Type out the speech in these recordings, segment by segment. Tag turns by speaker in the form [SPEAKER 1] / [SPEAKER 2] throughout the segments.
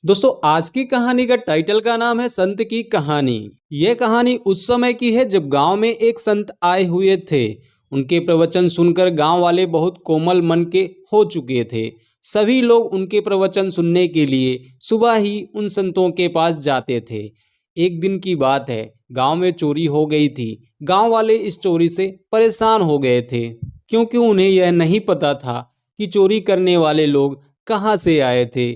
[SPEAKER 1] दोस्तों आज की कहानी का टाइटल का नाम है संत की कहानी। यह कहानी उस समय की है जब गांव में एक संत आए हुए थे। उनके प्रवचन सुनकर गांव वाले बहुत कोमल मन के हो चुके थे। सभी लोग उनके प्रवचन सुनने के लिए सुबह ही उन संतों के पास जाते थे। एक दिन की बात है, गांव में चोरी हो गई थी। गांव वाले इस चोरी से परेशान हो गए थे, क्योंकि उन्हें यह नहीं पता था कि चोरी करने वाले लोग कहाँ से आए थे।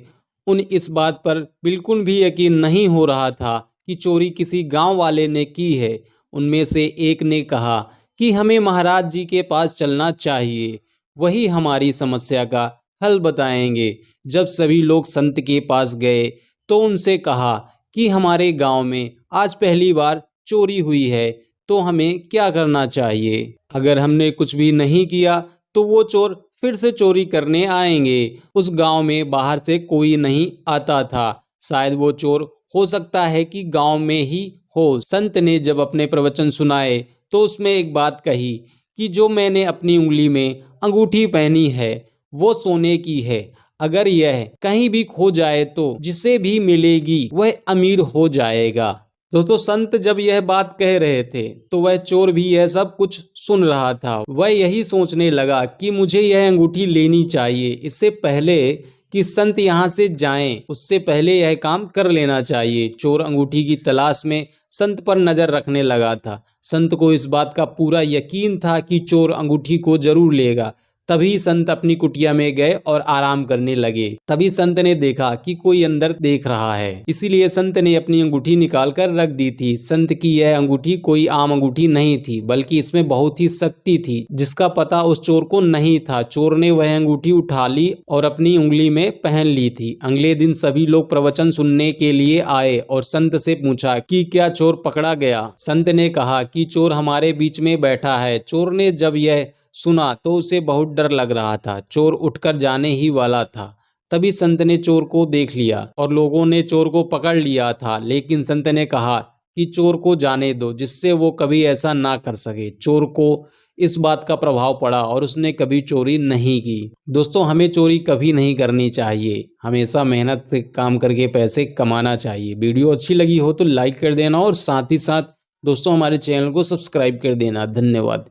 [SPEAKER 1] उन इस बात पर बिल्कुल भी यकीन नहीं हो रहा था कि चोरी किसी गांव वाले ने की है। उनमें से एक ने कहा कि हमें महाराज जी के पास चलना चाहिए, वही हमारी समस्या का हल बताएंगे। जब सभी लोग संत के पास गए तो उनसे कहा कि हमारे गांव में आज पहली बार चोरी हुई है, तो हमें क्या करना चाहिए। अगर हमने कुछ भी नहीं किया तो वो चोर फिर से चोरी करने आएंगे। उस गांव में बाहर से कोई नहीं आता था, शायद वो चोर हो सकता है कि गांव में ही हो। संत ने जब अपने प्रवचन सुनाए तो उसमें एक बात कही कि जो मैंने अपनी उंगली में अंगूठी पहनी है वो सोने की है। अगर यह कहीं भी खो जाए तो जिसे भी मिलेगी वह अमीर हो जाएगा। दोस्तों संत जब यह बात कह रहे थे तो वह चोर भी यह सब कुछ सुन रहा था। वह यही सोचने लगा कि मुझे यह अंगूठी लेनी चाहिए। इससे पहले कि संत यहाँ से जाएं, उससे पहले यह काम कर लेना चाहिए। चोर अंगूठी की तलाश में संत पर नजर रखने लगा था। संत को इस बात का पूरा यकीन था कि चोर अंगूठी को जरूर लेगा। तभी संत अपनी कुटिया में गए और आराम करने लगे। तभी संत ने देखा कि कोई अंदर देख रहा है, इसीलिए संत ने अपनी अंगूठी निकाल कर रख दी थी। संत की यह अंगूठी कोई आम अंगूठी नहीं थी, बल्कि इसमें बहुत ही शक्ति थी, जिसका पता उस चोर को नहीं था। चोर ने वह अंगूठी उठा ली और अपनी उंगली में पहन ली थी। अगले दिन सभी लोग प्रवचन सुनने के लिए आए और संत से पूछा कि क्या चोर पकड़ा गया। संत ने कहा कि चोर हमारे बीच में बैठा है। चोर ने जब यह सुना तो उसे बहुत डर लग रहा था। चोर उठकर जाने ही वाला था, तभी संत ने चोर को देख लिया और लोगों ने चोर को पकड़ लिया था। लेकिन संत ने कहा कि चोर को जाने दो, जिससे वो कभी ऐसा ना कर सके। चोर को इस बात का प्रभाव पड़ा और उसने कभी चोरी नहीं की। दोस्तों हमें चोरी कभी नहीं करनी चाहिए, हमेशा मेहनत से काम करके पैसे कमाना चाहिए। वीडियो अच्छी लगी हो तो लाइक कर देना और साथ ही साथ दोस्तों हमारे चैनल को सब्सक्राइब कर देना। धन्यवाद।